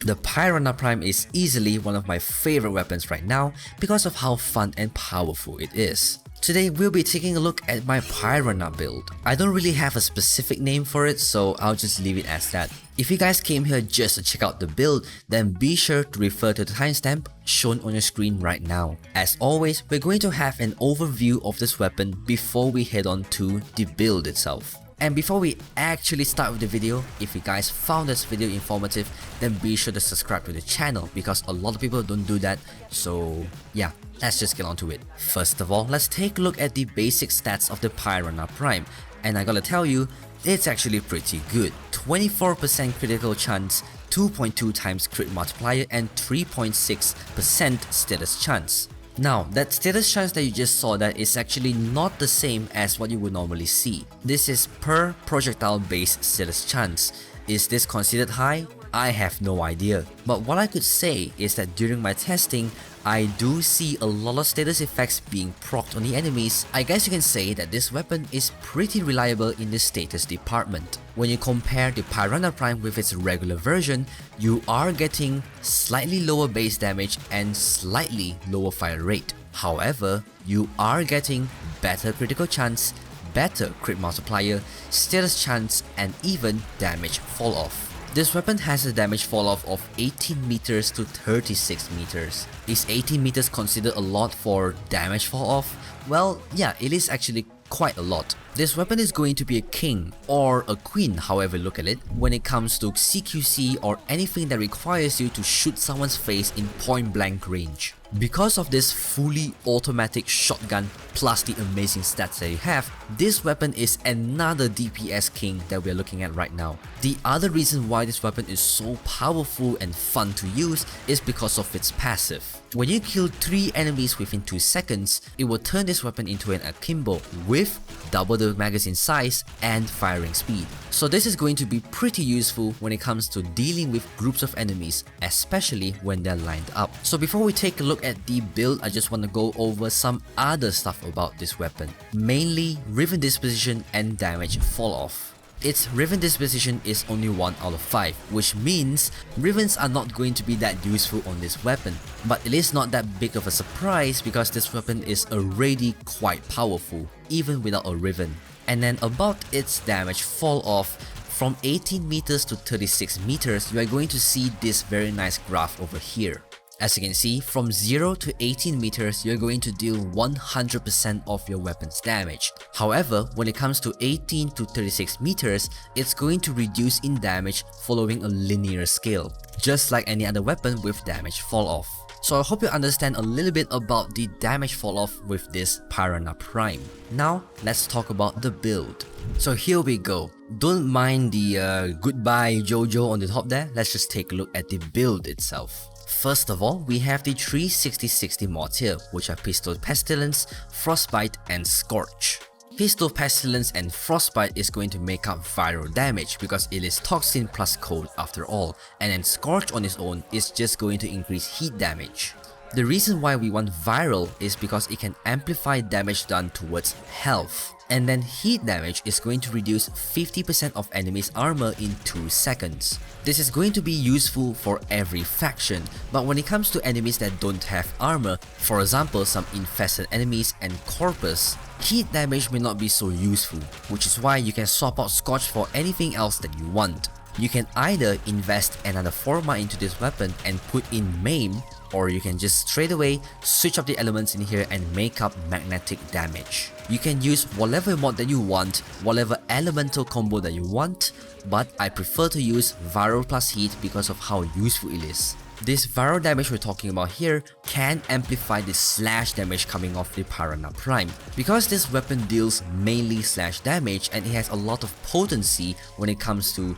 The Pyrana Prime is easily one of my favorite weapons right now because of how fun and powerful it is. Today we'll be taking a look at my Pyrana build. I don't really have a specific name for it, so I'll just leave it as that. If you guys came here just to check out the build, then be sure to refer to the timestamp shown on your screen right now. As always, we're going to have an overview of this weapon before we head on to the build itself. And before we actually start with the video, if you guys found this video informative, then be sure to subscribe to the channel because a lot of people don't do that. So yeah, let's just get on to it. First of all, let's take a look at the basic stats of the Pyrana Prime. And I gotta tell you, it's actually pretty good. 24% critical chance, 2.2 times crit multiplier, and 3.6% status chance. Now, that status chance that you just saw that is actually not the same as what you would normally see. This is per projectile based status chance. Is this considered high? I have no idea. But what I could say is that during my testing, I do see a lot of status effects being procced on the enemies. I guess you can say that this weapon is pretty reliable in the status department. When you compare the Pyrana Prime with its regular version, you are getting slightly lower base damage and slightly lower fire rate. However, you are getting better critical chance, better crit multiplier, status chance, and even damage fall off. This weapon has a damage fall off of 18 meters to 36 meters. Is 18 meters considered a lot for damage fall off? Well, yeah, it is actually quite a lot. This weapon is going to be a king or a queen, however you look at it, when it comes to CQC or anything that requires you to shoot someone's face in point blank range. Because of this fully automatic shotgun plus the amazing stats that you have, this weapon is another DPS king that we're looking at right now. The other reason why this weapon is so powerful and fun to use is because of its passive. When you kill 3 enemies within 2 seconds, it will turn this weapon into an akimbo with double the magazine size and firing speed. So this is going to be pretty useful when it comes to dealing with groups of enemies, especially when they're lined up. So before we take a look at the build, I just want to go over some other stuff about this weapon. Mainly Riven disposition and damage fall off. Its Riven disposition is only 1 out of 5, which means Rivens are not going to be that useful on this weapon. But it is not that big of a surprise because this weapon is already quite powerful, even without a Riven. And then about its damage fall off, from 18 meters to 36 meters, you are going to see this very nice graph over here. As you can see, from 0 to 18 meters, you're going to deal 100% of your weapon's damage. However, when it comes to 18 to 36 meters, it's going to reduce in damage following a linear scale, just like any other weapon with damage fall off. So I hope you understand a little bit about the damage fall off with this Pyrana Prime. Now, let's talk about the build. So here we go. Don't mind the goodbye Jojo on the top there, let's just take a look at the build itself. First of all, we have the 360-60 mods here, which are Pistol Pestilence, Frostbite, and Scorch. Pistol Pestilence and Frostbite is going to make up viral damage because it is Toxin plus Cold after all, and then Scorch on its own is just going to increase heat damage. The reason why we want viral is because it can amplify damage done towards health. And then heat damage is going to reduce 50% of enemies' armor in 2 seconds. This is going to be useful for every faction, but when it comes to enemies that don't have armor, for example some infested enemies and corpus, heat damage may not be so useful, which is why you can swap out Scorch for anything else that you want. You can either invest another forma into this weapon and put in Maim, or you can just straight away switch up the elements in here and make up magnetic damage. You can use whatever mod that you want, whatever elemental combo that you want, but I prefer to use viral plus heat because of how useful it is. This viral damage we're talking about here can amplify the slash damage coming off the Pyrana Prime. Because this weapon deals mainly slash damage and it has a lot of potency when it comes to,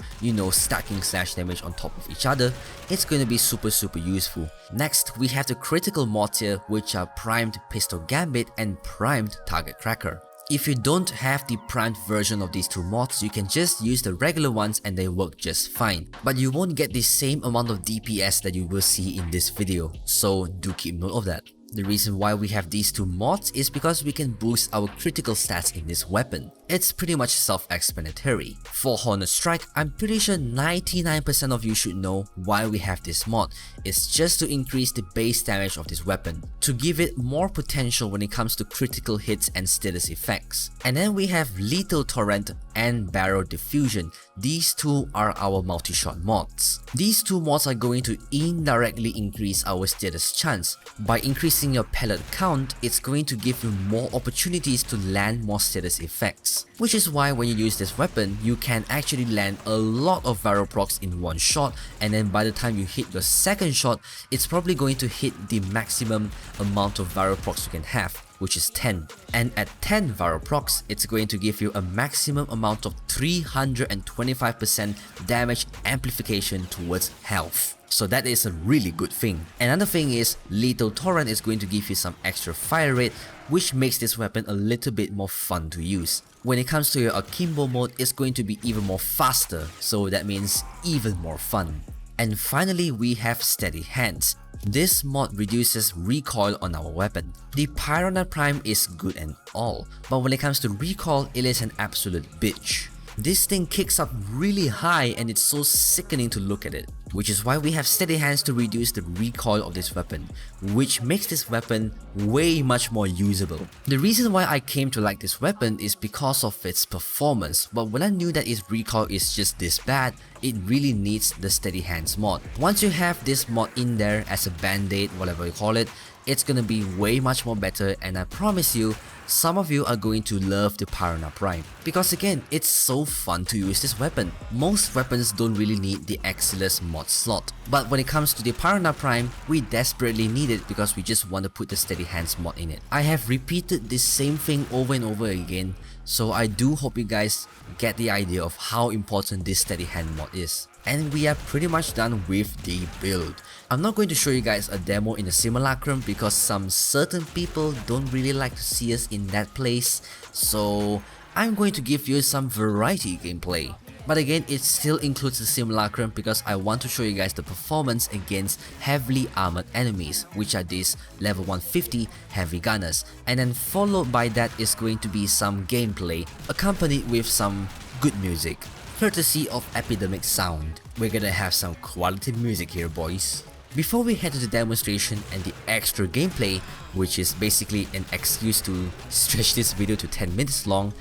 stacking slash damage on top of each other, it's going to be super useful. Next, we have the critical mods here, which are Primed Pistol Gambit and Primed Target Cracker. If you don't have the primed version of these two mods, you can just use the regular ones and they work just fine. But you won't get the same amount of DPS that you will see in this video, so do keep note of that. The reason why we have these two mods is because we can boost our critical stats in this weapon. It's pretty much self-explanatory. For Hornet Strike, I'm pretty sure 99% of you should know why we have this mod. It's just to increase the base damage of this weapon, to give it more potential when it comes to critical hits and status effects. And then we have Lethal Torrent and Barrel Diffusion. These two are our multi-shot mods. These two mods are going to indirectly increase our status chance. By increasing your pellet count, it's going to give you more opportunities to land more status effects. Which is why when you use this weapon, you can actually land a lot of barrel procs in one shot, and then by the time you hit your second shot, it's probably going to hit the maximum amount of barrel procs you can have, which is 10. And at 10 barrel procs, it's going to give you a maximum amount of 325% damage amplification towards health. So that is a really good thing. Another thing is Lethal Torrent is going to give you some extra fire rate, which makes this weapon a little bit more fun to use. When it comes to your akimbo mode, it's going to be even more faster, so that means even more fun. And finally, we have Steady Hands. This mod reduces recoil on our weapon. The Pyrana Prime is good and all, but when it comes to recoil, it is an absolute bitch. This thing kicks up really high and it's so sickening to look at it, which is why we have Steady Hands to reduce the recoil of this weapon, which makes this weapon way much more usable. The reason why I came to like this weapon is because of its performance, but when I knew that its recoil is just this bad, it really needs the Steady Hands mod. Once you have this mod in there as a band-aid, whatever you call it, it's gonna be way much more better, and I promise you, some of you are going to love the Pyrana Prime. Because again, it's so fun to use this weapon. Most weapons don't really need the Exiles mod slot, but when it comes to the Pyrana Prime, we desperately need it because we just want to put the Steady Hands mod in it. I have repeated this same thing over and over again, so I do hope you guys get the idea of how important this Steady Hand mod is. And we are pretty much done with the build. I'm not going to show you guys a demo in the simulacrum because some certain people don't really like to see us in that place, so I'm going to give you some variety gameplay. But again, it still includes the simulacrum because I want to show you guys the performance against heavily armored enemies, which are these level 150 heavy gunners. And then followed by that is going to be some gameplay accompanied with some good music, courtesy of Epidemic Sound. We're gonna have some quality music here, boys. Before we head to the demonstration and the extra gameplay, which is basically an excuse to stretch this video to 10 minutes long,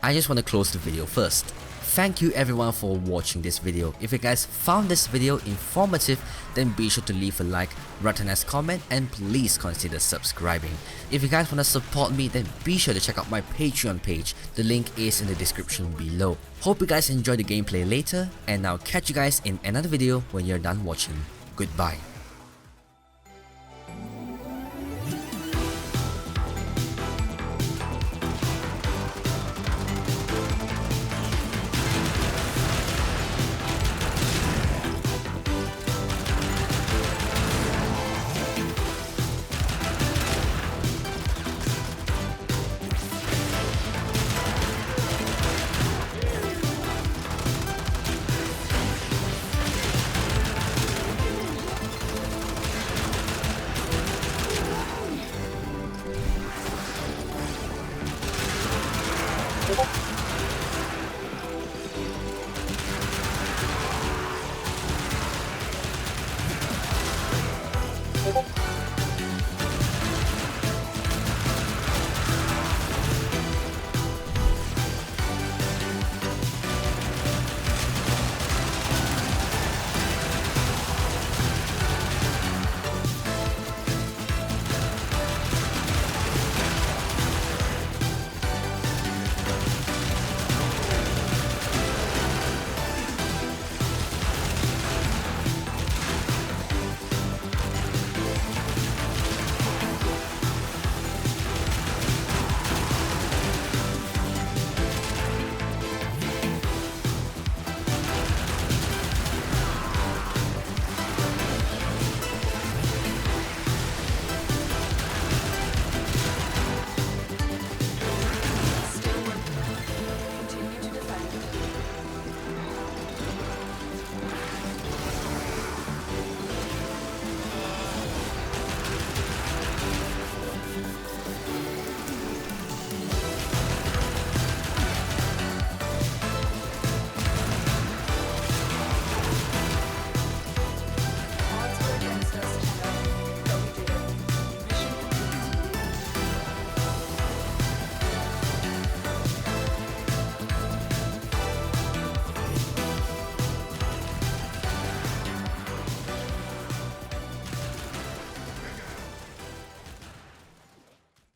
I just want to close the video first. Thank you everyone for watching this video. If you guys found this video informative, then be sure to leave a like, write a nice comment, and please consider subscribing. If you guys want to support me, then be sure to check out my Patreon page. The link is in the description below. Hope you guys enjoy the gameplay later, and I'll catch you guys in another video when you're done watching. Goodbye.